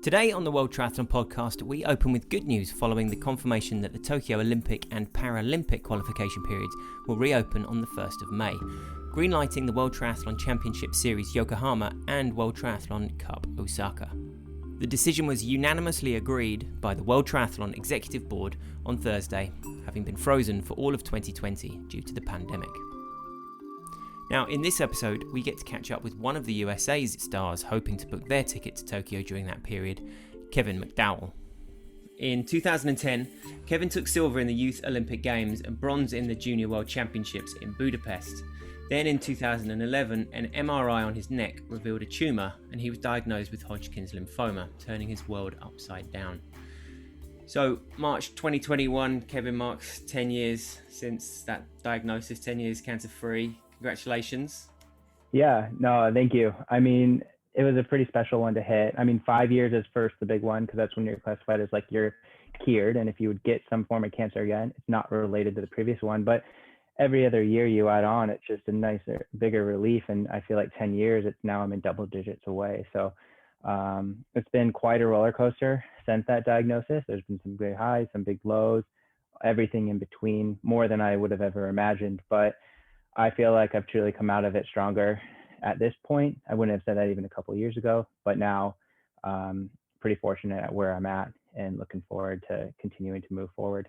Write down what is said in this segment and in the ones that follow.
Today on the World Triathlon Podcast, we open with good news following the confirmation that the Tokyo Olympic and Paralympic qualification periods will reopen on the 1st of May, greenlighting the World Triathlon Championship Series Yokohama and World Triathlon Cup Osaka. The decision was unanimously agreed by the World Triathlon Executive Board on Thursday, having been frozen for all of 2020 due to the pandemic. Now, in this episode, we get to catch up with one of the USA's stars hoping to book their ticket to Tokyo during that period, Kevin McDowell. In 2010, Kevin took silver in the Youth Olympic Games and bronze in the Junior World Championships in Budapest. Then in 2011, an MRI on his neck revealed a tumour and he was diagnosed with Hodgkin's lymphoma, turning his world upside down. So, March 2021, Kevin marks 10 years since that diagnosis, 10 years cancer-free. Congratulations. Yeah, no, thank you. I mean, it was a pretty special one to hit. I mean, 5 years is first the big one because that's when you're classified as like you're cured. And if you would get some form of cancer again, it's not related to the previous one. But every other year you add on, it's just a nicer, bigger relief. And I feel like 10 years, I'm in double digits away. So it's been quite a roller coaster since that diagnosis. There's been some big highs, some big lows, everything in between, more than I would have ever imagined. But I feel like I've truly come out of it stronger at this point. I wouldn't have said that even a couple of years ago, but now pretty fortunate at where I'm at and looking forward to continuing to move forward.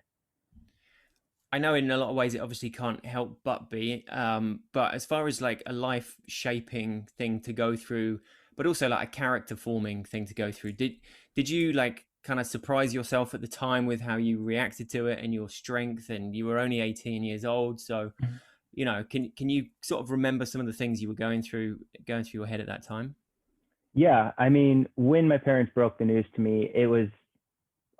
I know in a lot of ways it obviously can't help but be, but as far as like a life shaping thing to go through, but also like a character forming thing to go through, did you like kind of surprise yourself at the time with how you reacted to it and your strength? And you were only 18 years old, so you know, can you sort of remember some of the things you were going through your head at that time? Yeah, I mean, when my parents broke the news to me, it was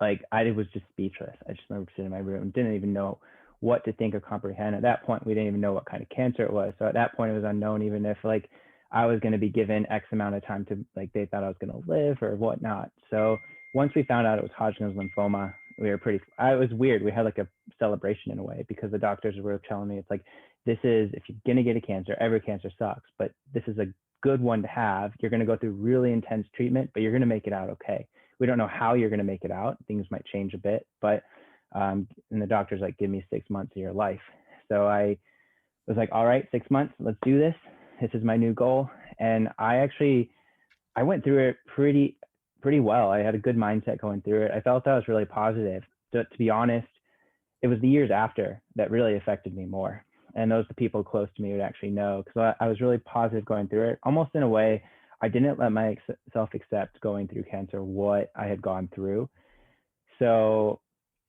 like I was just speechless. I just remember sitting in my room, didn't even know what to think or comprehend. At that point, we didn't even know what kind of cancer it was. So at that point, it was unknown even if like I was going to be given X amount of time to like they thought I was going to live or whatnot. So once we found out it was Hodgkin's lymphoma, we were it was weird. We had like a celebration in a way because the doctors were telling me it's like, this is, if you're going to get a cancer, every cancer sucks, but this is a good one to have. You're going to go through really intense treatment, but you're going to make it out okay. We don't know how you're going to make it out. Things might change a bit, but, and the doctor's like, give me 6 months of your life. So I was like, all right, 6 months, let's do this. This is my new goal. And I went through it pretty well. I had a good mindset going through it. I felt I was really positive. To be honest, it was the years after that really affected me more. And those the people close to me would actually know, because I was really positive going through it. Almost in a way, I didn't let myself accept going through cancer what I had gone through. So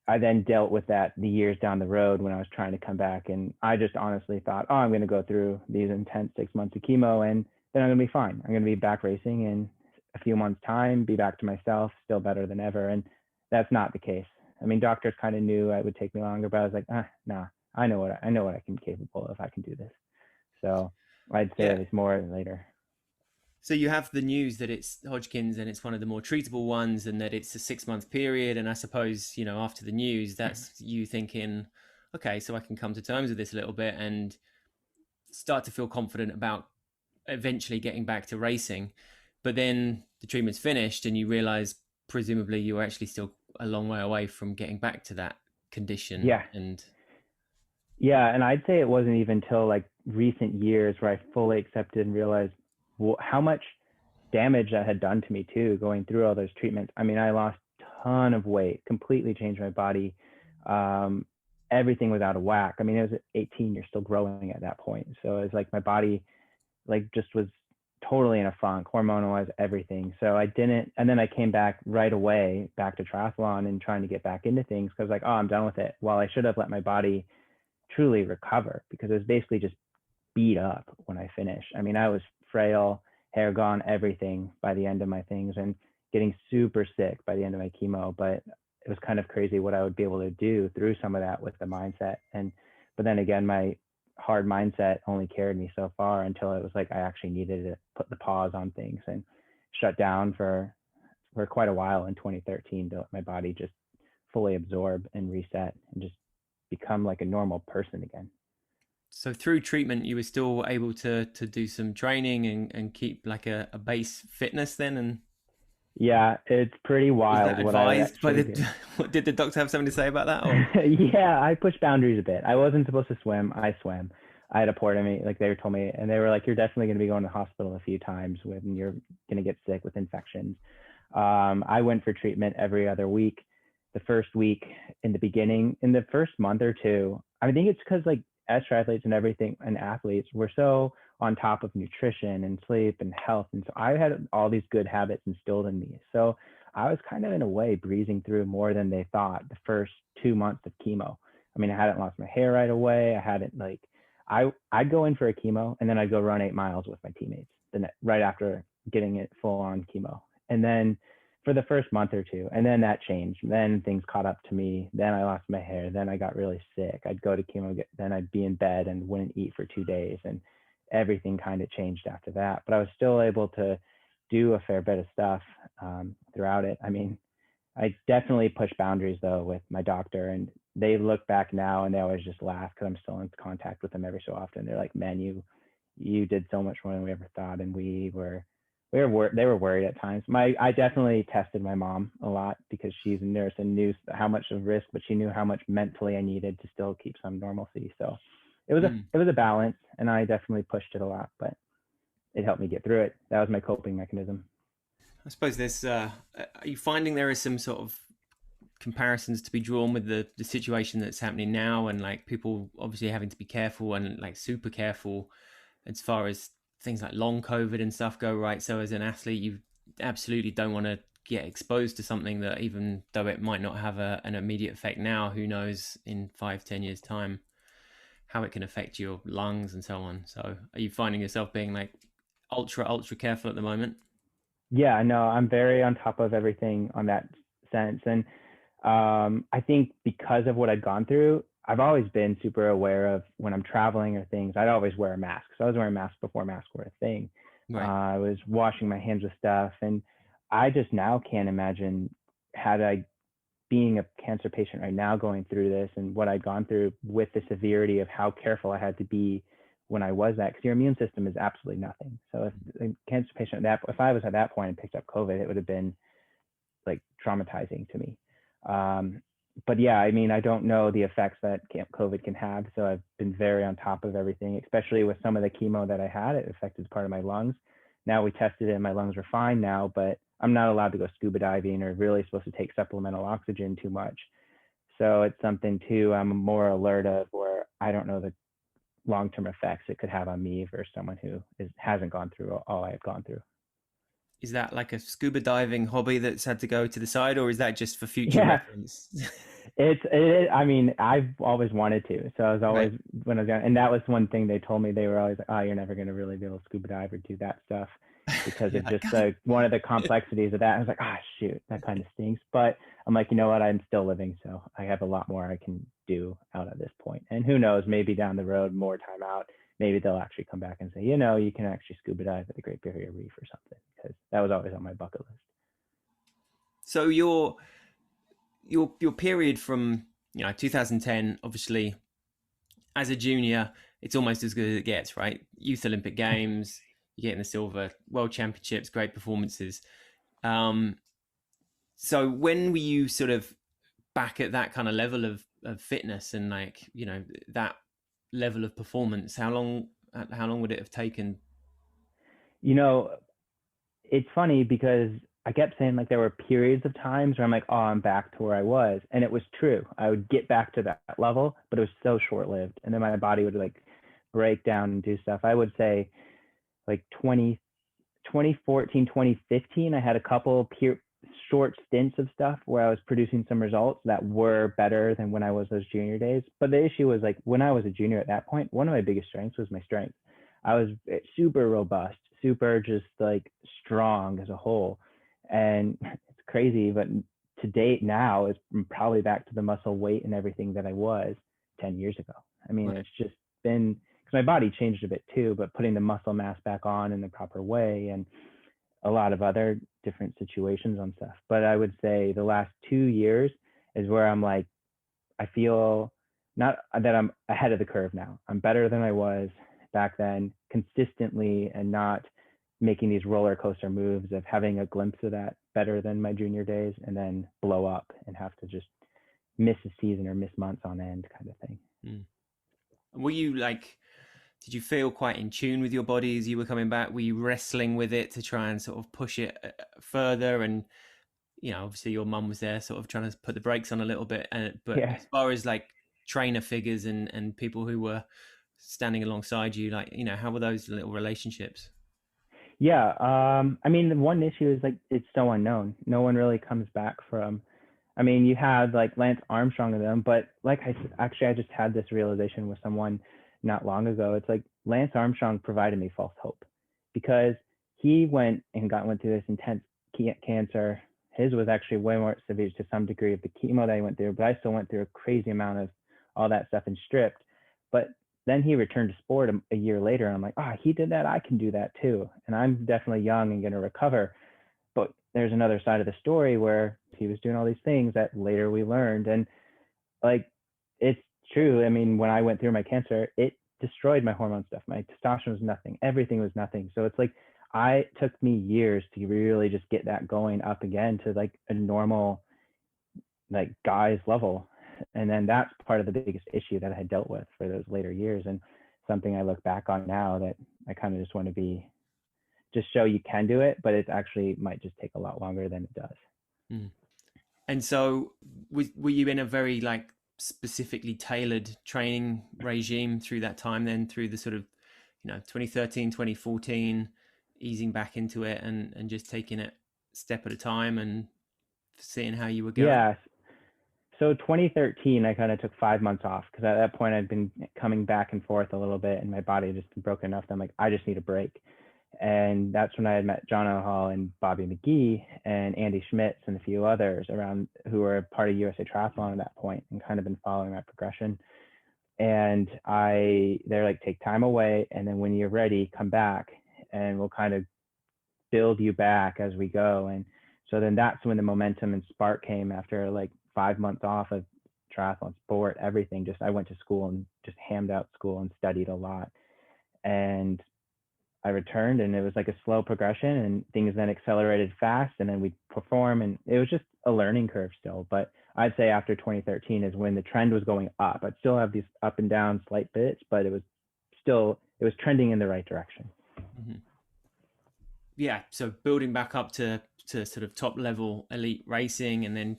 I then dealt with that the years down the road when I was trying to come back. And I just honestly thought, I'm going to go through these intense 6 months of chemo and then I'm going to be fine. I'm going to be back racing in a few months' time, be back to myself, still better than ever. And that's not the case. I mean, doctors kind of knew it would take me longer, but I was like, nah. I know what I can be capable of. I can do this. So I'd say it's more later. So you have the news that it's Hodgkin's and it's one of the more treatable ones and that it's a 6 month period. And I suppose, you know, after the news, that's you thinking, okay, so I can come to terms with this a little bit and start to feel confident about eventually getting back to racing. But then the treatment's finished and you realize presumably you're actually still a long way away from getting back to that condition. Yeah, and I'd say it wasn't even until like recent years where I fully accepted and realized how much damage that had done to me too, going through all those treatments. I mean, I lost a ton of weight, completely changed my body. Everything was out of whack. I mean, it was 18, you're still growing at that point. So it's like my body like just was totally in a funk, hormonal-wise, everything. So I didn't, and then I came back right away, back to triathlon and trying to get back into things because like, I'm done with it. Well, I should have let my body truly recover because it was basically just beat up when I finished. I mean, I was frail, hair gone, everything by the end of my things and getting super sick by the end of my chemo. But it was kind of crazy what I would be able to do through some of that with the mindset. But then again, my hard mindset only carried me so far until it was like I actually needed to put the pause on things and shut down for quite a while in 2013 to let my body just fully absorb and reset and just become like a normal person again. So through treatment, you were still able to do some training and keep like a base fitness then? And Yeah, it's pretty Was that wild what I would advised by actually do. the, did the doctor have something to say about that? Or Yeah, I pushed boundaries a bit. I wasn't supposed to swim. I swam. I had a port in me, like they told me, and they were like, "You're definitely going to be going to the hospital a few times when you're going to get sick with infections." I went for treatment every other week. The first week in the beginning, in the first month or two, I think it's because like as triathletes and everything and athletes, we're so on top of nutrition and sleep and health, and so I had all these good habits instilled in me. So I was kind of in a way breezing through more than they thought the first 2 months of chemo. I mean, I hadn't lost my hair right away. I hadn't like I'd go in for a chemo and then I'd go run 8 miles with my teammates right after getting it full on chemo. And then for the first month or two, and then that changed. Then things caught up to me. Then I lost my hair. Then I got really sick. I'd go to chemo, then I'd be in bed and wouldn't eat for 2 days. And everything kind of changed after that. But I was still able to do a fair bit of stuff throughout it. I mean, I definitely push boundaries though with my doctor, and they look back now and they always just laugh because I'm still in contact with them every so often. They're like, "Man, you did so much more than we ever thought," and they were worried at times. I definitely tested my mom a lot because she's a nurse and knew how much of risk, but she knew how much mentally I needed to still keep some normalcy. So it was a balance, and I definitely pushed it a lot, but it helped me get through it. That was my coping mechanism. I suppose there's, are you finding there is some sort of comparisons to be drawn with the situation that's happening now, and like people obviously having to be careful and like super careful as far as things like long COVID and stuff go, right? So as an athlete, you absolutely don't want to get exposed to something that, even though it might not have an immediate effect now, who knows in 5-10 years time how it can affect your lungs and so on. So are you finding yourself being like ultra careful at the moment? Yeah, no, I'm very on top of everything on that sense. And I think because of what I'd gone through, I've always been super aware of when I'm traveling or things, I'd always wear a mask. So I was wearing masks before masks were a thing. Right. I was washing my hands with stuff. And I just now can't imagine had I being a cancer patient right now going through this and what I'd gone through with the severity of how careful I had to be when I was that, because your immune system is absolutely nothing. So if a cancer patient if I was at that point and picked up COVID, it would have been like traumatizing to me. But yeah, I mean, I don't know the effects that COVID can have. So I've been very on top of everything, especially with some of the chemo that I had. It affected part of my lungs. Now we tested it and my lungs are fine now, but I'm not allowed to go scuba diving or really supposed to take supplemental oxygen too much. So it's something too I'm more alert of, where I don't know the long-term effects it could have on me versus someone who hasn't gone through all I've gone through. Is that like a scuba diving hobby that's had to go to the side, or is that just for future Yeah, reference? I mean, I've always wanted to. So I was Right. always, when I was young, and that was one thing they told me. They were always like, "Oh, you're never going to really be able to scuba dive or do that stuff because You're of like, just one of the complexities of that." I was like, "Ah, shoot, that kind of stinks." But I'm like, you know what? I'm still living, so I have a lot more I can do out at this point. And who knows? Maybe down the road, more time out, maybe they'll actually come back and say, you can actually scuba dive at the Great Barrier Reef or something, because that was always on my bucket list. so your period from 2010, obviously as a junior, it's almost as good as it gets, right? Youth Olympic Games, you're getting the silver, World Championships, great performances. Um, so when were you sort of back at that kind of level of fitness and like that level of performance? How long would it have taken? You know, it's funny because I kept saying like there were periods of times where I'm like, oh, I'm back to where I was. And it was true. I would get back to that level, but it was so short lived. And then my body would like break down and do stuff. I would say like 2014, 2015, I had a couple short stints of stuff where I was producing some results that were better than when I was those junior days. But the issue was like when I was a junior at that point, one of my biggest strengths was my strength. I was super robust, super just like strong as a whole. And it's crazy, but to date now is probably back to the muscle weight and everything that I was 10 years ago. I mean, Right. it's just been because my body changed a bit too, but putting the muscle mass back on in the proper way and a lot of other different situations on stuff. But I would say the last 2 years is where I'm like, I feel not that I'm ahead of the curve now. I'm better than I was back then consistently and not making these roller coaster moves of having a glimpse of that better than my junior days and then blow up and have to just miss a season or miss months on end kind of thing. Were you like, did you feel quite in tune with your body as you were coming back? Were you wrestling with it to try and sort of push it further? And, you know, obviously your mum was there sort of trying to put the brakes on a little bit. But Yeah. as far as like trainer figures and people who were standing alongside you, like, you know, how were those little relationships? Yeah. I mean, the one issue is like, it's so unknown. No one really comes back from, I mean, you had like Lance Armstrong and them, but like I just had this realization with someone not long ago. It's like Lance Armstrong provided me false hope because he went through this intense cancer. His was actually way more severe to some degree of the chemo that he went through, but I still went through a crazy amount of all that stuff and stripped. But then he returned to sport a year later, and I'm like, he did that. I can do that too. And I'm definitely young and going to recover. But there's another side of the story where he was doing all these things that later we learned. And like, it's true. I mean, when I went through my cancer, it destroyed my hormone stuff. My testosterone was nothing. Everything was nothing. So it's like, it took me years to really just get that going up again to like a normal, like guy's level. And then that's part of the biggest issue that I had dealt with for those later years, and something I look back on now that I kind of just want to just show you can do it, but it actually might just take a lot longer than it does. Mm. And so were you in a very like specifically tailored training regime through that time then, through the sort of, you know, 2013, 2014, easing back into it and just taking it step at a time and seeing how you were going? Yeah. So 2013, I kind of took 5 months off because at that point I'd been coming back and forth a little bit and my body had just been broken enough that I'm like, I just need a break. And that's when I had met John O'Hall and Bobby McGee and Andy Schmitz and a few others around who were part of USA Triathlon at that point and kind of been following my progression. And they're like, take time away. And then when you're ready, come back and we'll kind of build you back as we go. And so then that's when the momentum and spark came after like 5 months off of triathlon sport, everything. Just I went to school and just hammed out school and studied a lot. And I returned and it was like a slow progression and things then accelerated fast and then we'd perform and it was just a learning curve still. But I'd say after 2013 is when the trend was going up. I'd still have these up and down slight bits, but it was trending in the right direction. Mm-hmm. Yeah. So building back up to sort of top level elite racing and then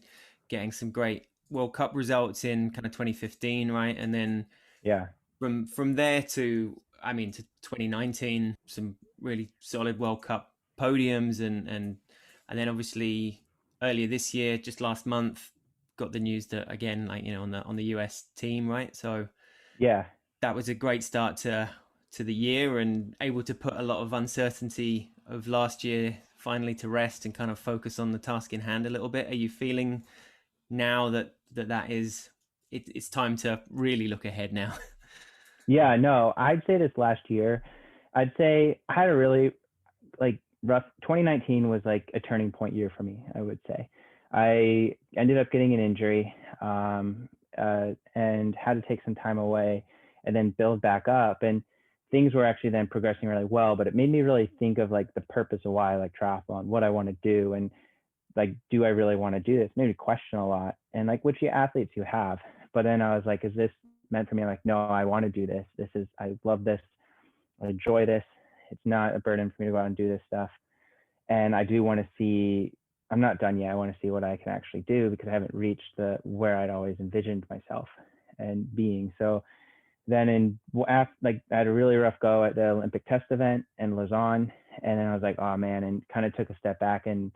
getting some great World Cup results in kind of 2015, right? And then from there to 2019, some really solid World Cup podiums and then obviously earlier this year, just last month, got the news that again, like, you know, on the US team, right? So that was a great start to the year and able to put a lot of uncertainty of last year finally to rest and kind of focus on the task in hand a little bit. Are you feeling now that is it's time to really look ahead now? Yeah, no, I'd say this last year, I'd say I had a really like rough 2019 was like a turning point year for me, I would say. I ended up getting an injury and had to take some time away and then build back up. And things were actually then progressing really well, but it made me really think of like the purpose of why I like triathlon, what I want to do. And like, do I really want to do this? Made me question a lot and like which athletes you have. But then I was like, is this meant for me? I'm like, no, I want to do this. I love this. I enjoy this. It's not a burden for me to go out and do this stuff. And I do want to see, I'm not done yet. I want to see what I can actually do because I haven't reached where I'd always envisioned myself and being. So then I had a really rough go at the Olympic test event in Lausanne. And then I was like, oh man, and kind of took a step back and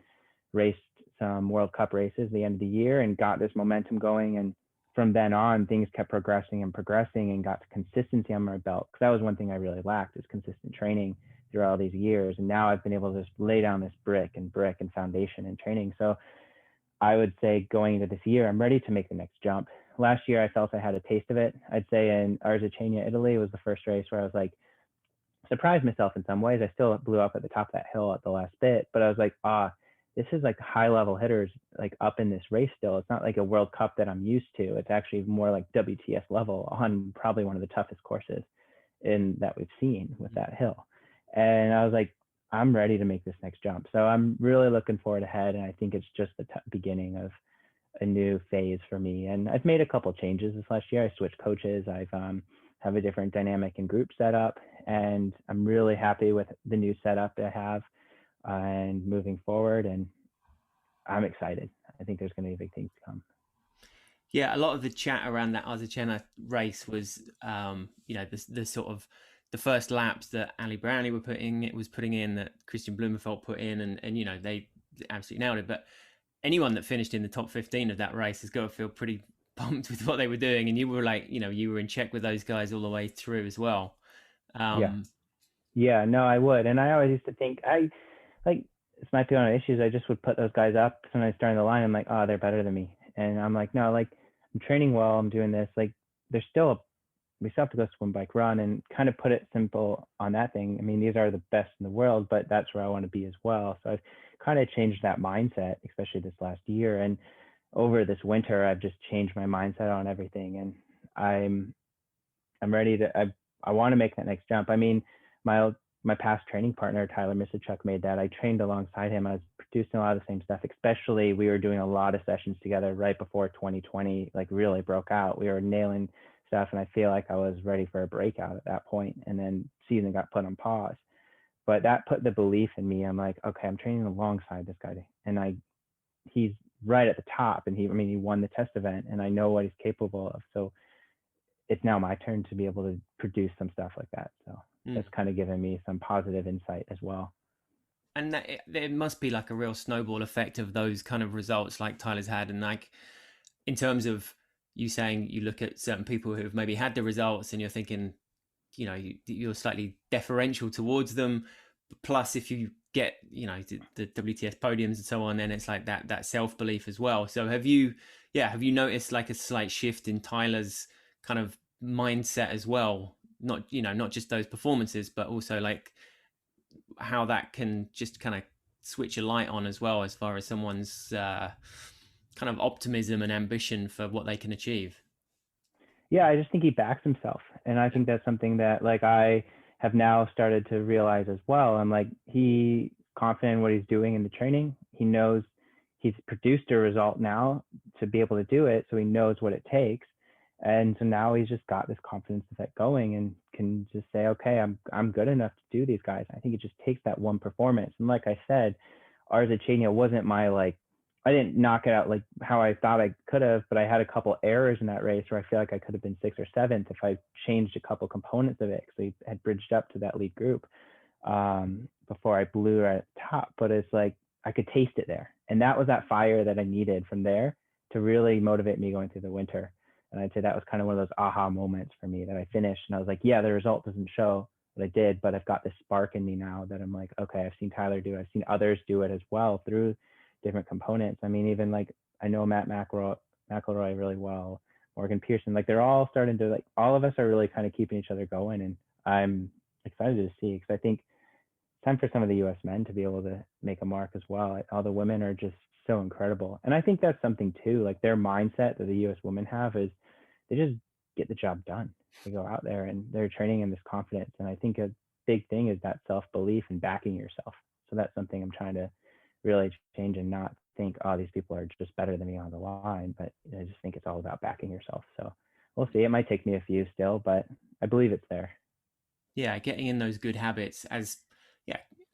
raced some World Cup races at the end of the year and got this momentum going. And from then on, things kept progressing and got consistency on my belt. Because that was one thing I really lacked, is consistent training through all these years. And now I've been able to just lay down this brick and foundation and training. So I would say going into this year, I'm ready to make the next jump. Last year, I felt I had a taste of it. I'd say in Arzachena, Italy, was the first race where I was like, surprised myself in some ways. I still blew up at the top of that hill at the last bit, but I was like, this is like high level hitters like up in this race still. It's not like a World Cup that I'm used to. It's actually more like WTS level on probably one of the toughest courses that we've seen with that hill. And I was like, I'm ready to make this next jump. So I'm really looking forward ahead. And I think it's just the beginning of a new phase for me. And I've made a couple changes this last year. I switched coaches. I've have a different dynamic and group setup, and I'm really happy with the new setup I have and moving forward. And I'm excited. I think there's going to be big things to come. Yeah, a lot of the chat around that Argentina race was, the sort of the first laps that Ali Brownlee was putting in, that Christian Blumenfeld put in, and they absolutely nailed it. But anyone that finished in the top 15 of that race has got to feel pretty pumped with what they were doing, and you were like, you were in check with those guys all the way through as well. Yeah. Yeah, no, I would. And I always used to think like this might be one of the issues. I just would put those guys up sometimes during the line. I'm like, oh, they're better than me. And I'm like, no, like I'm training well. I'm doing this. Like there's still we still have to go swim, bike, run, and kind of put it simple on that thing. I mean, these are the best in the world, but that's where I want to be as well. So I've kind of changed that mindset, especially this last year. And over this winter, I've just changed my mindset on everything. And I'm ready to, I want to make that next jump. I mean, my past training partner, Tyler Misichuk, made that. I trained alongside him. I was producing a lot of the same stuff, especially we were doing a lot of sessions together right before 2020, like really broke out. We were nailing stuff, and I feel like I was ready for a breakout at that point. And then season got put on pause. But that put the belief in me. I'm like, okay, I'm training alongside this guy. And he's right at the top. And he won the test event, and I know what he's capable of. So it's now my turn to be able to produce some stuff like that. So that's kind of given me some positive insight as well. And there must be like a real snowball effect of those kind of results like Tyler's had. And like, in terms of you saying you look at certain people who've maybe had the results and you're thinking, you're slightly deferential towards them. Plus, if you get, the WTS podiums and so on, then it's like that self-belief as well. So have you noticed like a slight shift in Tyler's kind of mindset as well? Not just those performances, but also like how that can just kind of switch a light on as well, as far as someone's kind of optimism and ambition for what they can achieve. Yeah, I just think he backs himself. And I think that's something that like I have now started to realize as well. I'm like, he confident in what he's doing in the training. He knows he's produced a result now to be able to do it. So he knows what it takes. And so now he's just got this confidence to get going and can just say, okay, I'm good enough to do these guys. I think it just takes that one performance. And like I said, Argentina wasn't my like, I didn't knock it out like how I thought I could have, but I had a couple errors in that race where I feel like I could have been 6th or 7th if I changed a couple components of it, because we had bridged up to that lead group before I blew at the top. But it's like I could taste it there, and that was that fire that I needed from there to really motivate me going through the winter. And I'd say that was kind of one of those aha moments for me that I finished, and I was like, yeah, the result doesn't show what I did, but I've got this spark in me now that I'm like, okay, I've seen Tyler do it, I've seen others do it as well through different components. I mean, even like I know Matt McElroy really well, Morgan Pearson, like they're all starting to, like, all of us are really kind of keeping each other going, and I'm excited to see, because I think it's time for some of the U.S. men to be able to make a mark as well. All the women are just so incredible, and I think that's something too. Like their mindset that the U.S. women have is they just get the job done. They go out there and they're training in this confidence, and I think a big thing is that self-belief and backing yourself. So that's something I'm trying to really change, and not think, oh, these people are just better than me on the line, but I just think it's all about backing yourself. So we'll see. It might take me a few still, but I believe it's there. Yeah, getting in those good habits,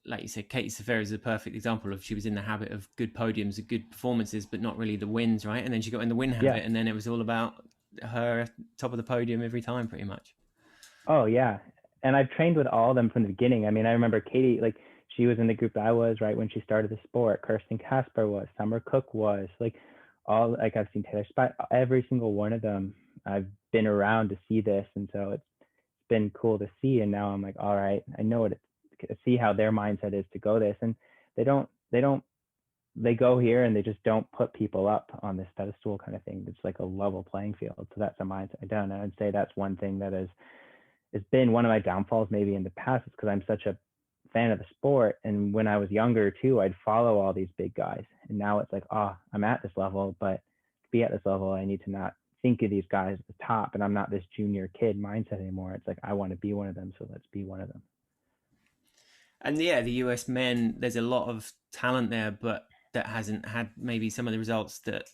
like you said, Katie Safaris is a perfect example of, she was in the habit of good podiums and good performances, but not really the wins, right? And then she got in the win habit, and then it was all about her top of the podium every time, pretty much. Oh yeah. And I've trained with all of them from the beginning. I mean, I remember Katie, like she was in the group that I was right when she started the sport. Kirsten Casper was, Summer Cook was, like all, like I've seen Taylor Spot, every single one of them. I've been around to see this. And so it's been cool to see. And now I'm like, all right, I know what see how their mindset is to go this. And they go here and they just don't put people up on this pedestal kind of thing. It's like a level playing field. So that's a mindset I don't. And I'd say that's one thing that has been one of my downfalls maybe in the past, is because I'm such a fan of the sport. And when I was younger too, I'd follow all these big guys. And now it's like, oh, I'm at this level, but to be at this level, I need to not think of these guys at the top. And I'm not this junior kid mindset anymore. It's like, I want to be one of them. So let's be one of them. And yeah, the US men, there's a lot of talent there, but that hasn't had maybe some of the results that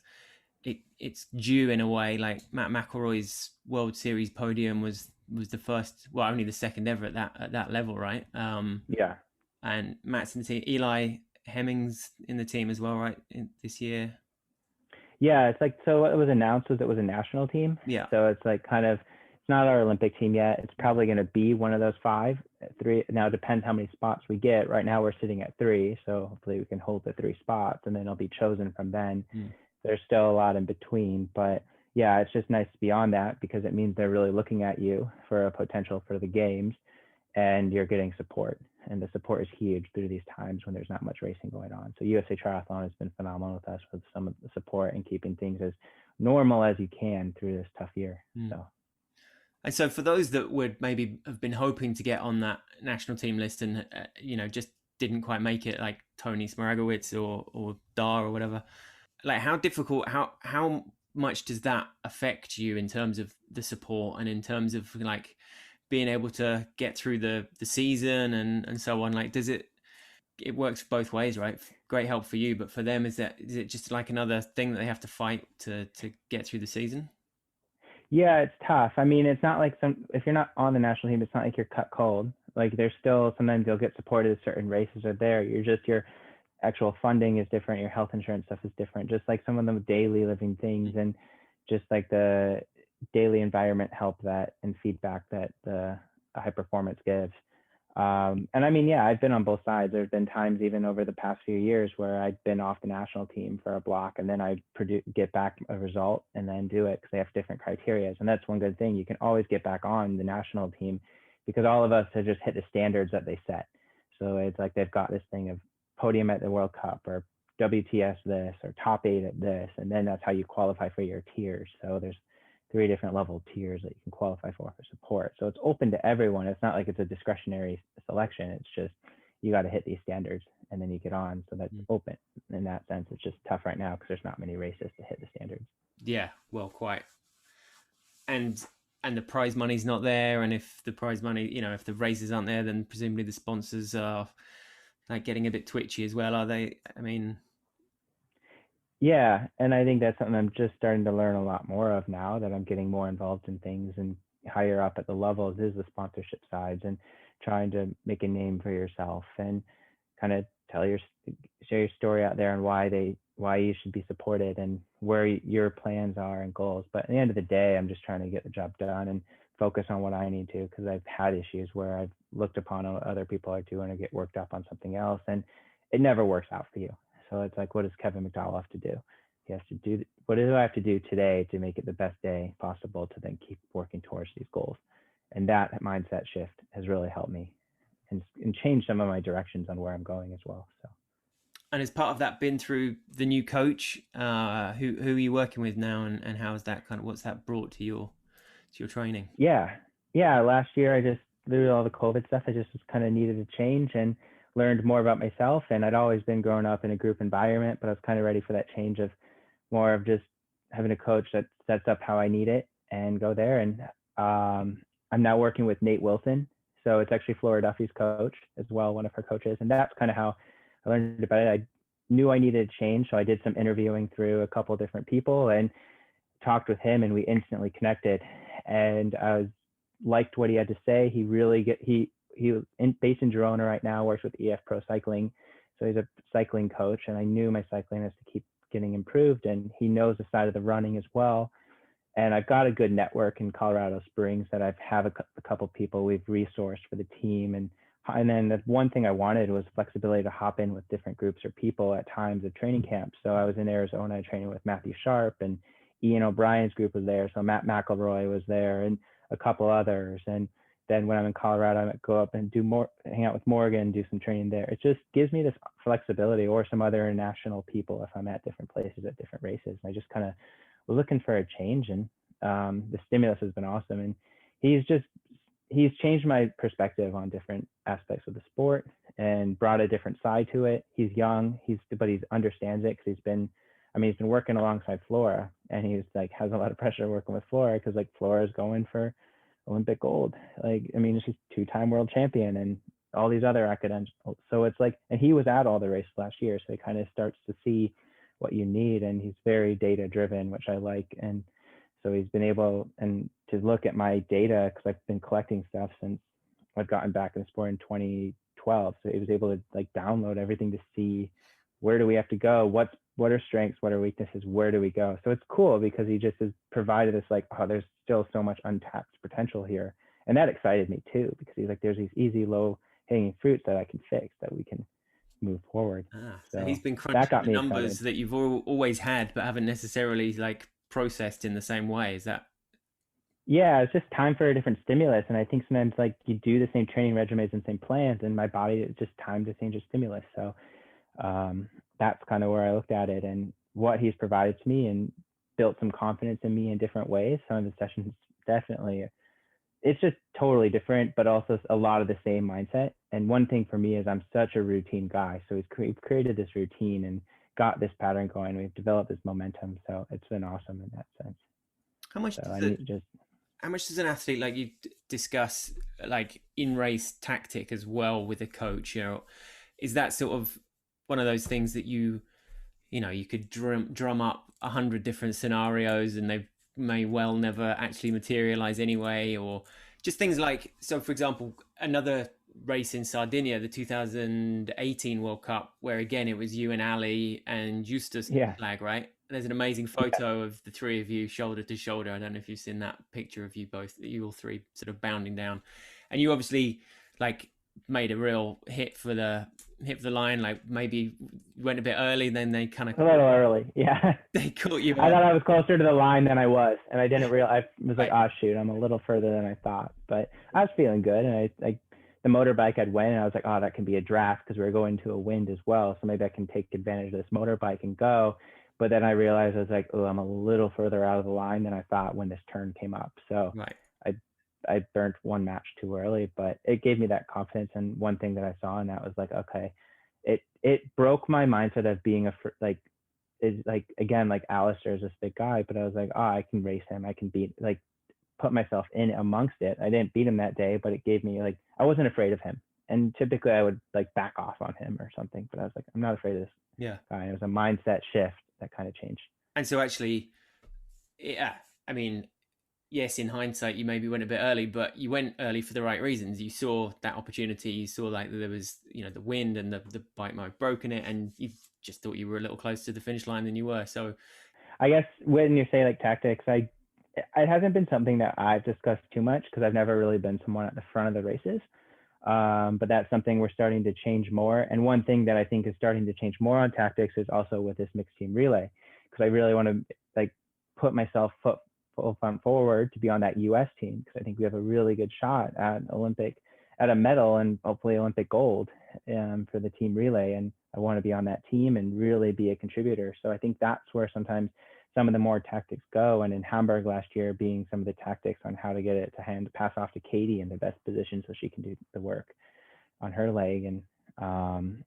it's due in a way. Like Matt McElroy's World Series podium was the first, well, only the second ever at that level, right? Yeah. And Matt's in the team. Eli Hemmings in the team as well, right? This year. Yeah, it's like, so what was announced was it was a national team. Yeah. So it's like kind of, it's not our Olympic team yet. It's probably going to be one of those five, three. Now it depends how many spots we get. Right now we're sitting at three. So hopefully we can hold the three spots and then it'll be chosen from then. There's still a lot in between, but yeah, it's just nice to be on that because it means they're really looking at you for a potential for the games and you're getting support. And the support is huge through these times when there's not much racing going on. So USA Triathlon has been phenomenal with us with some of the support and keeping things as normal as you can through this tough year. So. And so for those that would maybe have been hoping to get on that national team list and, just didn't quite make it, like Tony Smaragowicz or Dar or whatever, like how difficult, how much does that affect you in terms of the support and in terms of like being able to get through the season and so on? Like, does it works both ways, right? Great help for you, but for them, is it just like another thing that they have to fight to get through the season? Yeah, it's tough. I mean, it's not like if you're not on the national team, it's not like you're cut cold. Like there's still, sometimes you'll get supported if certain races are there. Your actual funding is different. Your health insurance stuff is different. Just like some of the daily living things and just like the daily environment help that and feedback that the high performance gives. And I mean, yeah, I've been on both sides. There's been times even over the past few years where I've been off the national team for a block and then I get back a result and then do it because they have different criteria. And that's one good thing. You can always get back on the national team because all of us have just hit the standards that they set. So it's like they've got this thing of podium at the World Cup or WTS this or top 8 at this. And then that's how you qualify for your tiers. So there's 3 different level tiers that you can qualify for support. So it's open to everyone. It's not like it's a discretionary selection. It's just you got to hit these standards and then you get on. So that's open in that sense. It's just tough right now because there's not many races to hit the standards. Yeah, well, quite. And the prize money's not there. And if the prize money, if the races aren't there, then presumably the sponsors are like getting a bit twitchy as well, are they? I mean, yeah, and I think that's something I'm just starting to learn a lot more of now that I'm getting more involved in things and higher up at the levels is the sponsorship sides and trying to make a name for yourself and kind of share your story out there and why you should be supported and where your plans are and goals. But at the end of the day, I'm just trying to get the job done and focus on what I need to because I've had issues where I've looked upon what other people are doing and get worked up on something else and it never works out for you. So it's like, what does Kevin McDowell have to do? He has to do, what do I have to do today to make it the best day possible to then keep working towards these goals? And that mindset shift has really helped me and change some of my directions on where I'm going as well. So. And as part of that, been through the new coach, who are you working with now, and how is that what's that brought to your training? Yeah, last year I just, through all the COVID stuff, I just was kind of needed a change and learned more about myself. And I'd always been growing up in a group environment, but I was kind of ready for that change of more of just having a coach that sets up how I need it and go there. And I'm now working with Nate Wilson. So it's actually Flora Duffy's coach as well, one of her coaches. And that's kind of how I learned about it. I knew I needed a change. So I did some interviewing through a couple of different people and talked with him and we instantly connected. And I liked what he had to say. He really based in Girona right now, works with EF Pro Cycling. So he's a cycling coach and I knew my cycling has to keep getting improved and he knows the side of the running as well. And I've got a good network in Colorado Springs that I have a couple people we've resourced for the team. And then the one thing I wanted was flexibility to hop in with different groups or people at times of training camps. So I was in Arizona training with Matthew Sharp and Ian O'Brien's group was there. So Matt McElroy was there and a couple others. And then when I'm in Colorado, I might go up and hang out with Morgan, do some training there. It just gives me this flexibility or some other international people if I'm at different places at different races. And I just kind of was looking for a change and the stimulus has been awesome. And he's changed my perspective on different aspects of the sport and brought a different side to it. He's young, but he understands it because he's been working alongside Flora and he's like has a lot of pressure working with Flora because Flora is going for Olympic gold. She's 2-time world champion and all these other academics. So it's like, and he was at all the races last year, so he kind of starts to see what you need, and he's very data driven, which I like. And so he's been able and to look at my data, because I've been collecting stuff since I've gotten back in the sport in 2012. So he was able to like download everything to see where do we have to go, what are strengths, what are weaknesses, where do we go. So it's cool because he just has provided this like, oh, there's still so much untapped potential here. And that excited me too, because he's like, there's these easy, low hanging fruits that I can fix, that we can move forward. So he's been that crunching got the me numbers excited. that you've always had, but haven't necessarily like processed in the same way. Is that? Yeah, it's just time for a different stimulus. And I think sometimes like you do the same training regimens and same plans, and my body, it's just time to change a stimulus. So that's kind of where I looked at it, and what he's provided to me, and built some confidence in me in different ways. Some of the sessions definitely, it's just totally different, but also a lot of the same mindset. And one thing for me is I'm such a routine guy. So he's created this routine and got this pattern going. We've developed this momentum. So it's been awesome in that sense. How much So does I it? need just, How much does an athlete like you discuss like in race tactic as well with a coach? You know, is that sort of one of those things that you could drum up 100 different scenarios and they may well never actually materialize anyway, or just things like, so for example, another race in Sardinia, the 2018 World Cup, where again it was you and Ali and Justus yeah, flag, right? There's an amazing yeah, photo of the three of you shoulder to shoulder. I don't know if you've seen that picture of you both, you all three sort of bounding down, and you obviously like made a real hit for the line. Like maybe went a bit early, then they kind of a little early. Yeah. they caught you I up. thought I was closer to the line than I was, and I didn't realize. I was like, Right. "Oh shoot, I'm a little further than I thought." But I was feeling good, and I the motorbike I'd went, and I was like, "Oh, that can be a draft because we were going to a wind as well, so maybe I can take advantage of this motorbike and go." But then I realized I was like, "Oh, I'm a little further out of the line than I thought when this turn came up." So Right. I I burnt one match too early, but it gave me that confidence. And one thing that I saw, and that was like, okay, it broke my mindset of being like, is like, again, like Alistair is this big guy, but I was like, oh, I can race him, I can beat, like, put myself in amongst it. I didn't beat him that day, but it gave me like, I wasn't afraid of him. And typically I would like back off on him or something, but I was like, I'm not afraid of this Yeah. guy. It was a mindset shift that kind of changed. And so actually, yeah, I mean, yes, in hindsight, you maybe went a bit early, but you went early for the right reasons. You saw that opportunity. You saw like there was, the wind and the bike might have broken it, and you just thought you were a little closer to the finish line than you were. So, I guess when you say like tactics, it hasn't been something that I've discussed too much because I've never really been someone at the front of the races. But that's something we're starting to change more. And one thing that I think is starting to change more on tactics is also with this mixed team relay, because I really want to like put myself full front forward to be on that US team, because I think we have a really good shot at a medal and hopefully Olympic gold for the team relay. And I want to be on that team and really be a contributor. So I think that's where sometimes some of the more tactics go. And in Hamburg last year, being some of the tactics on how to get it to pass off to Katie in the best position so she can do the work on her leg. And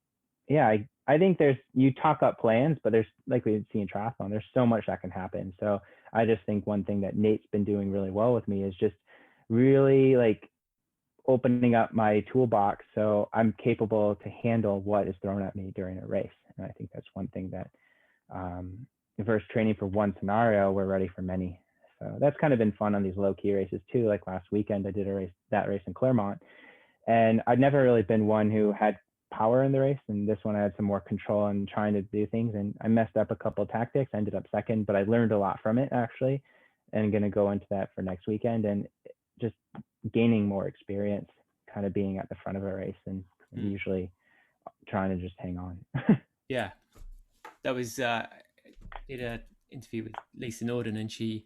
yeah, I think you talk up plans, but there's, like we see in triathlon, there's so much that can happen. So I just think one thing that Nate's been doing really well with me is just really like opening up my toolbox so I'm capable to handle what is thrown at me during a race. And I think that's one thing that versus training for one scenario, we're ready for many. So that's kind of been fun on these low key races too. Like last weekend, I did that race in Claremont, and I'd never really been one who had power in the race. And this one, I had some more control and trying to do things. And I messed up a couple of tactics, I ended up second, but I learned a lot from it actually, and going to go into that for next weekend and just gaining more experience, kind of being at the front of a race and usually trying to just hang on. yeah, that was did an interview with Lisa Norden, and she,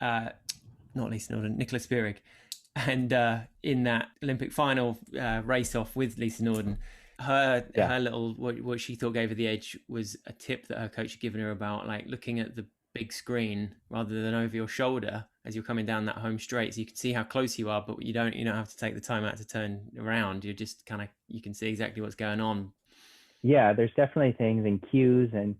not Lisa Norden, Nicola Spirig, and in that Olympic final race off with Lisa Norden, her little what she thought gave her the edge was a tip that her coach had given her about like looking at the big screen rather than over your shoulder as you're coming down that home straight, so you can see how close you are, but you don't have to take the time out to turn around. You're just kind of, you can see exactly what's going on. Yeah, there's definitely things and cues and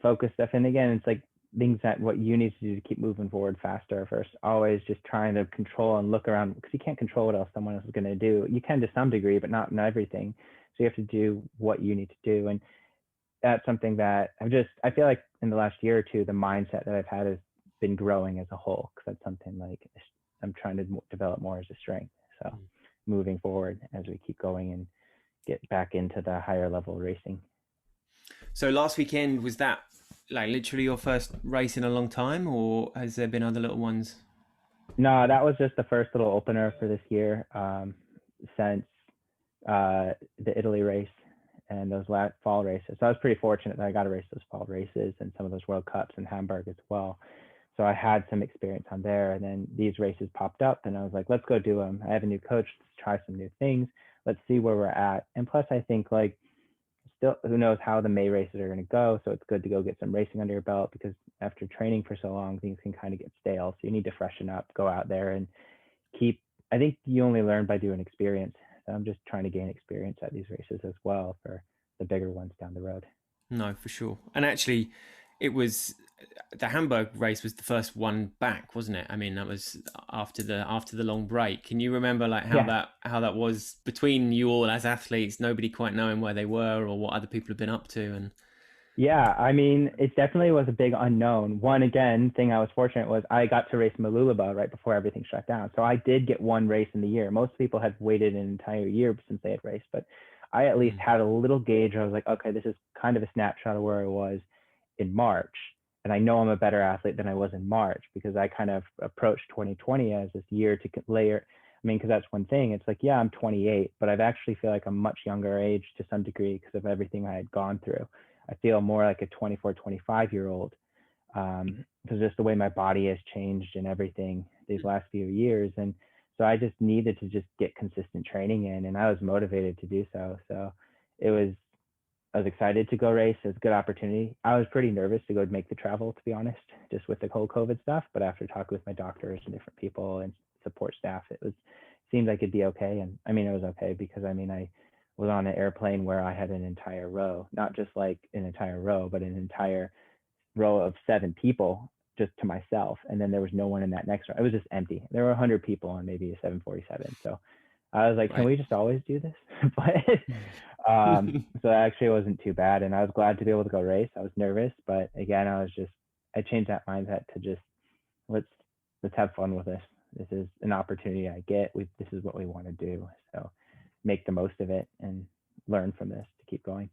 focus stuff. And again, it's like things that what you need to do to keep moving forward faster first. Always just trying to control and look around, because you can't control what else someone else is going to do. You can to some degree, but not in everything. So you have to do what you need to do. And that's something that I feel like in the last year or two, the mindset that I've had has been growing as a whole, because that's something like I'm trying to develop more as a strength. So moving forward as we keep going and get back into the higher level racing. So last weekend, was that like literally your first race in a long time, or has there been other little ones? No, that was just the first little opener for this year, since the Italy race and those fall races. So I was pretty fortunate that I got to race those fall races and some of those World Cups in Hamburg as well. So I had some experience on there, and then these races popped up and I was like, let's go do them. I have a new coach, let's try some new things. Let's see where we're at. And plus I think like still, who knows how the May races are going to go. So it's good to go get some racing under your belt, because after training for so long, things can kind of get stale. So you need to freshen up, go out there and I think you only learn by doing experience. So I'm just trying to gain experience at these races as well for the bigger ones down the road. No, for sure. And actually, it was the Hamburg race was the first one back, wasn't it? I mean, that was after the long break. Can you remember like how that was between you all as athletes, nobody quite knowing where they were or what other people have been up to? And yeah, I mean, it definitely was a big unknown. One, again, thing I was fortunate was I got to race Malulaba right before everything shut down. So I did get one race in the year. Most people had waited an entire year since they had raced, but I at least had a little gauge. I was like, okay, this is kind of a snapshot of where I was in March. And I know I'm a better athlete than I was in March, because I kind of approached 2020 as this year to layer. I mean, because that's one thing. It's like, yeah, I'm 28, but I've actually feel like I'm much younger age to some degree because of everything I had gone through. I feel more like a 24, 25-year-old, because just the way my body has changed and everything these last few years. And so I just needed to just get consistent training in, and I was motivated to do so. So I was excited to go race. It was a good opportunity. I was pretty nervous to go make the travel, to be honest, just with the whole COVID stuff. But after talking with my doctors and different people and support staff, seemed like it'd be okay. And I mean, it was okay because I mean, I was on an airplane where I had an entire row, not just like an entire row, but an entire row of 7 people just to myself. And then there was no one in that next row. It was just empty. There were 100 people on maybe a 747. So I was like, can we just always do this? But so it actually wasn't too bad. And I was glad to be able to go race. I was nervous, but again, I changed that mindset to just, let's have fun with this. This is an opportunity I get. This is what we want to do. So make the most of it and learn from this to keep going.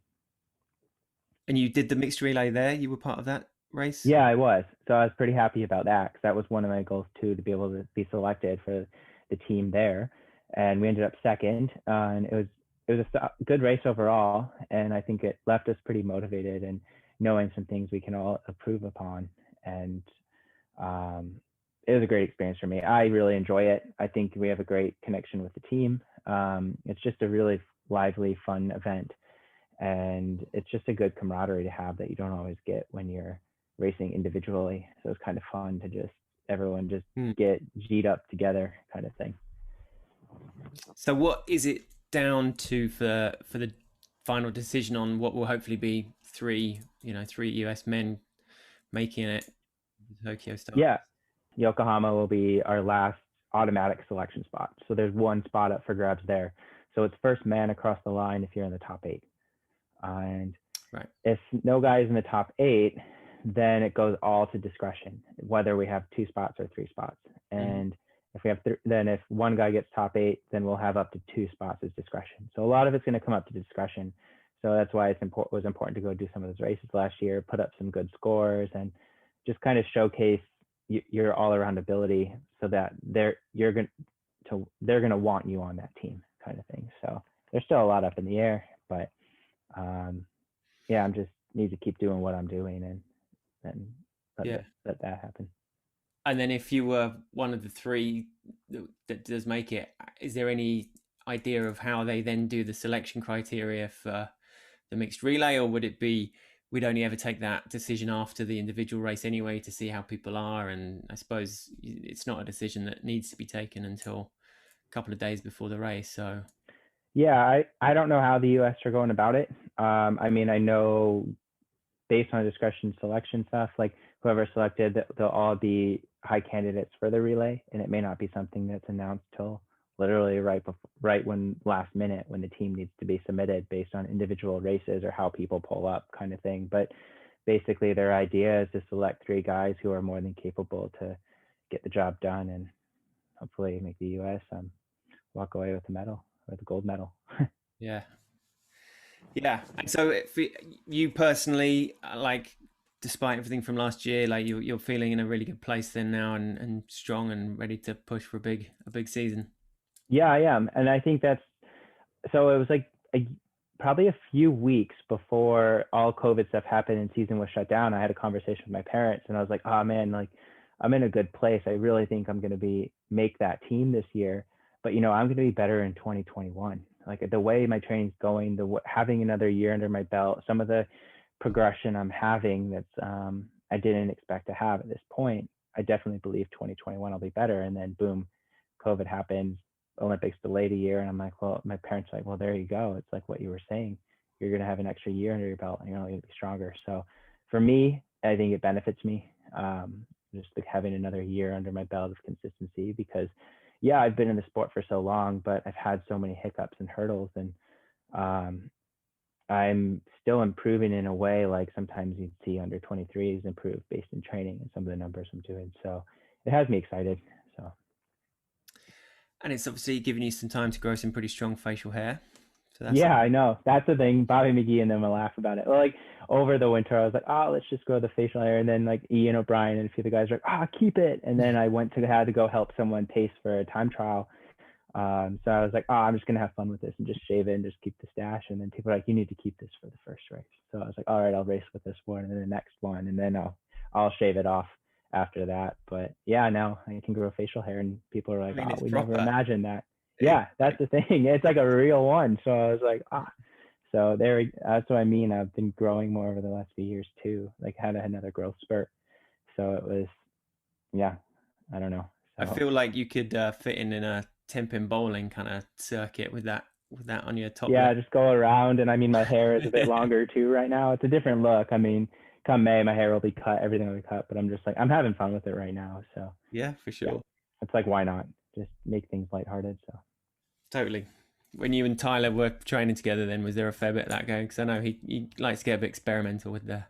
And you did the mixed relay there? You were part of that race? Yeah, I was. So I was pretty happy about that, because that was one of my goals too, to be able to be selected for the team there. And we ended up second, and it was a good race overall. And I think it left us pretty motivated and knowing some things we can all improve upon. And it was a great experience for me. I really enjoy it. I think we have a great connection with the team. It's just a really lively, fun event. And it's just a good camaraderie to have that you don't always get when you're racing individually. So it's kind of fun to just everyone just get G'd up together kind of thing. So what is it down to for the final decision on what will hopefully be three US men making it to Tokyo start? Yeah, Yokohama will be our last automatic selection spot. So there's one spot up for grabs there. So it's first man across the line if you're in the top 8. And if no guy is in the top 8, then it goes all to discretion, whether we have 2 spots or 3 spots. And if we have then if one guy gets top 8, then we'll have up to 2 spots as discretion. So a lot of it's going to come up to discretion. So that's why it was important to go do some of those races last year, put up some good scores, and just kind of showcase your all-around ability, so that they're going to want you on that team, kind of thing. So there's still a lot up in the air, but I'm just need to keep doing what I'm doing and let that happen. And then if you were one of the 3 that does make it, is there any idea of how they then do the selection criteria for the mixed relay, or would it be we'd only ever take that decision after the individual race anyway to see how people are? And I suppose it's not a decision that needs to be taken until a couple of days before the race. So yeah, I don't know how the US are going about it. I mean, I know based on discretion selection stuff, like whoever selected, they'll all be high candidates for the relay, and it may not be something that's announced till literally right when last minute, when the team needs to be submitted based on individual races or how people pull up, kind of thing. But basically their idea is to select 3 guys who are more than capable to get the job done and hopefully make the US walk away with the medal, or the gold medal. Yeah. Yeah. And so for you personally, like, despite everything from last year, like you're feeling in a really good place then now, and strong and ready to push for a big season. Yeah, I am. And I think that's, so it was like probably a few weeks before all COVID stuff happened and season was shut down. I had a conversation with my parents and I was like, oh man, like I'm in a good place. I really think I'm going to make that team this year, but I'm going to be better in 2021. Like the way my training's going, having another year under my belt, some of the progression I'm having that's I didn't expect to have at this point. I definitely believe 2021 will be better. And then boom, COVID happened, Olympics delayed a year, and I'm like, well, my parents are like, well, there you go. It's like what you were saying. You're going to have an extra year under your belt and you're only going to be stronger. So for me, I think it benefits me, just like having another year under my belt of consistency, because yeah, I've been in the sport for so long, but I've had so many hiccups and hurdles, and I'm still improving in a way. Like sometimes you'd see under 23s improve based in training and some of the numbers I'm doing. So it has me excited. So. And it's obviously giving you some time to grow some pretty strong facial hair. So yeah, I know. That's the thing. Bobby McGee and them will laugh about it. Well, like over the winter, I was like, oh, let's just grow the facial hair. And then like Ian O'Brien and a few of the guys were like, keep it. And then I had to go help someone pace for a time trial. So I was like, I'm just going to have fun with this and just shave it and just keep the stash. And then people were like, you need to keep this for the first race. So I was like, all right, I'll race with this one and then the next one. And then I'll shave it off after that. But yeah, now I can grow facial hair, and people are like, we never imagined that. Yeah, that's the thing. It's like a real one. So I was like, so that's what I mean. I've been growing more over the last few years too. Like had another growth spurt. So it was, yeah, I don't know. So, I feel like you could fit in a 10-pin bowling kind of circuit with that on your top. Yeah, just go around. And I mean, my hair is a bit longer too right now. It's a different look. I mean, come May, my hair will be cut, everything will be cut, but I'm just like, I'm having fun with it right now. So yeah, for sure. Yeah. It's like, why not just make things lighthearted? So totally. When you and Tyler were training together, then was there a fair bit of that going? Because I know he likes to get a bit experimental with the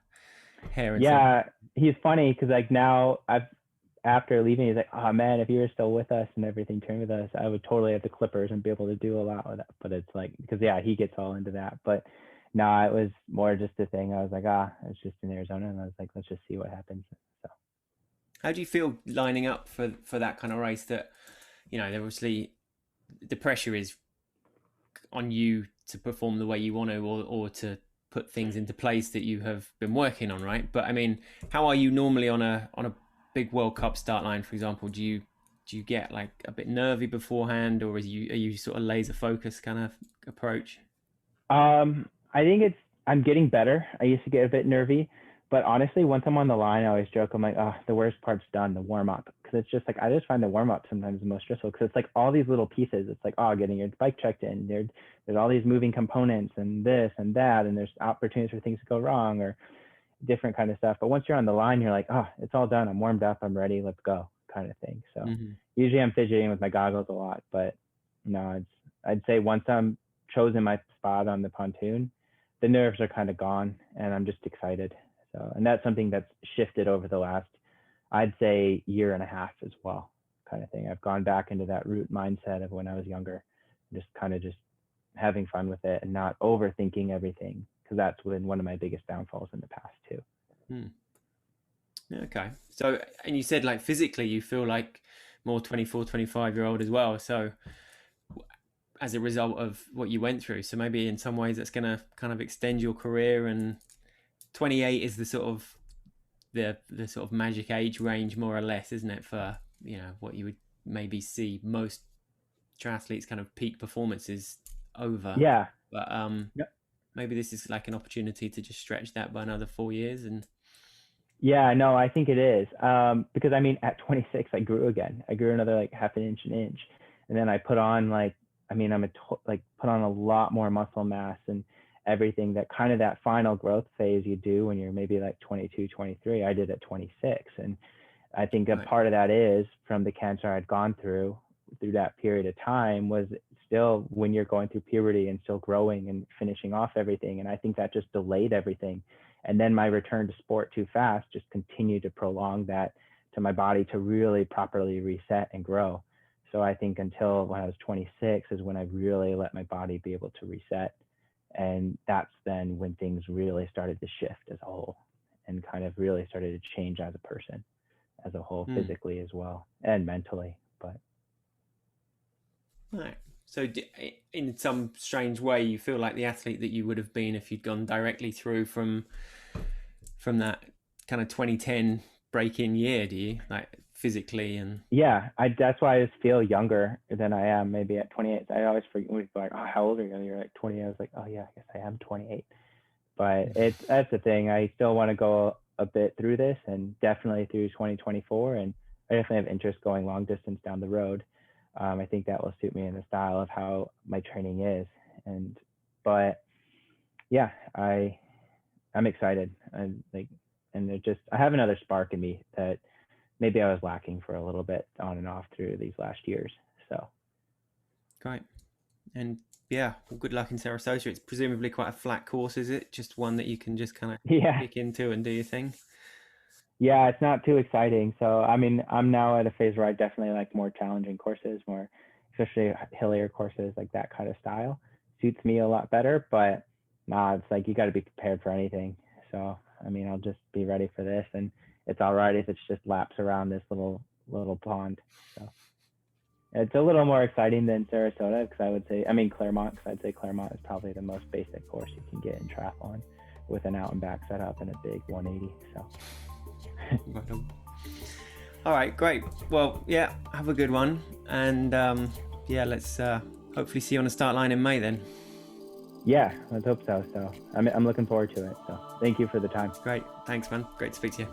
hair. And yeah, he's funny because like now after leaving, he's like, oh man, if you were still with us and everything trained with us, I would totally have the clippers and be able to do a lot with that. But it's like, because yeah, he gets all into that. But no, it was more just a thing. I was like, it's just in Arizona, and I was like, let's just see what happens. So how do you feel lining up for that kind of race? That obviously the pressure is on you to perform the way you want to, or to put things into place that you have been working on, right? But I mean, how are you normally on a big World Cup start line, for example? Do you get like a bit nervy beforehand, or are you sort of laser focused kind of approach? I think I'm getting better. I used to get a bit nervy, but honestly, once I'm on the line, I always joke, I'm like, the worst part's done, the warm up. Cause it's just like, I just find the warm up sometimes the most stressful, cause it's like all these little pieces. It's like, getting your bike checked in, there's all these moving components and this and that, and there's opportunities for things to go wrong or different kind of stuff. But once you're on the line, you're like, it's all done. I'm warmed up. I'm ready. Let's go, kind of thing. So usually I'm fidgeting with my goggles a lot, but no, I'd say once I'm chosen my spot on the pontoon, the nerves are kind of gone and I'm just excited. So, and that's something that's shifted over the last, I'd say, year and a half as well, kind of thing. I've gone back into that root mindset of when I was younger, just kind of just having fun with it and not overthinking everything, because that's been one of my biggest downfalls in the past too. Okay. So, and you said like physically you feel like more 24, 25-year-old as well. So as a result of what you went through, so maybe in some ways that's going to kind of extend your career, and 28 is the sort of magic age range, more or less, isn't it, for what you would maybe see most triathletes kind of peak performances over. Yeah. But maybe this is like an opportunity to just stretch that by another 4 years. And yeah, no, I think it is, because I mean, at 26 I grew again. I grew another like half an inch, and then I put on put on a lot more muscle mass, and everything that kind of that final growth phase you do when you're maybe like 22, 23, I did at 26. And I think a part of that is from the cancer I'd gone through that period of time was still when you're going through puberty and still growing and finishing off everything. And I think that just delayed everything. And then my return to sport too fast just continued to prolong that to my body to really properly reset and grow. So I think until when I was 26 is when I really let my body be able to reset. And that's then when things really started to shift as a whole and kind of really started to change as a person as a whole, physically as well and mentally. But right. So in some strange way, you feel like the athlete that you would have been if you'd gone directly through from that kind of 2010 break-in year, do you? Like physically and... Yeah, that's why I just feel younger than I am maybe at 28. I always forget, like, oh, how old are you? You're like 20. I was like, oh yeah, I guess I am 28. But that's the thing. I still want to go a bit through this and definitely through 2024. And I definitely have interest going long distance down the road. I think that will suit me in the style of how my training is. But yeah, I'm excited. I have another spark in me that maybe I was lacking for a little bit on and off through these last years. So great. And yeah, well, good luck in Sarasota. It's presumably quite a flat course, is it? Just one that you can just kind of kick into and do your thing? Yeah, it's not too exciting. So, I mean, I'm now at a phase where I definitely like more challenging courses, more, especially hillier courses, like that kind of style suits me a lot better. But it's like, you got to be prepared for anything. So, I mean, I'll just be ready for this, and it's all right if it's just laps around this little pond. So it's a little more exciting than Sarasota, because I would say, I mean, Claremont, because I'd say Claremont is probably the most basic course you can get in triathlon with an out and back setup and a big 180. So. All right, great. Well, yeah, have a good one, and let's hopefully see you on the start line in May then. Yeah, let's hope so. So I'm looking forward to it. So thank you for the time. Great, thanks, man. Great to speak to you.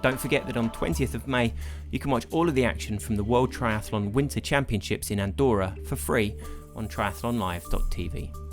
Don't forget that on 20th of May, you can watch all of the action from the World Triathlon Winter Championships in Andorra for free on triathlonlive.tv.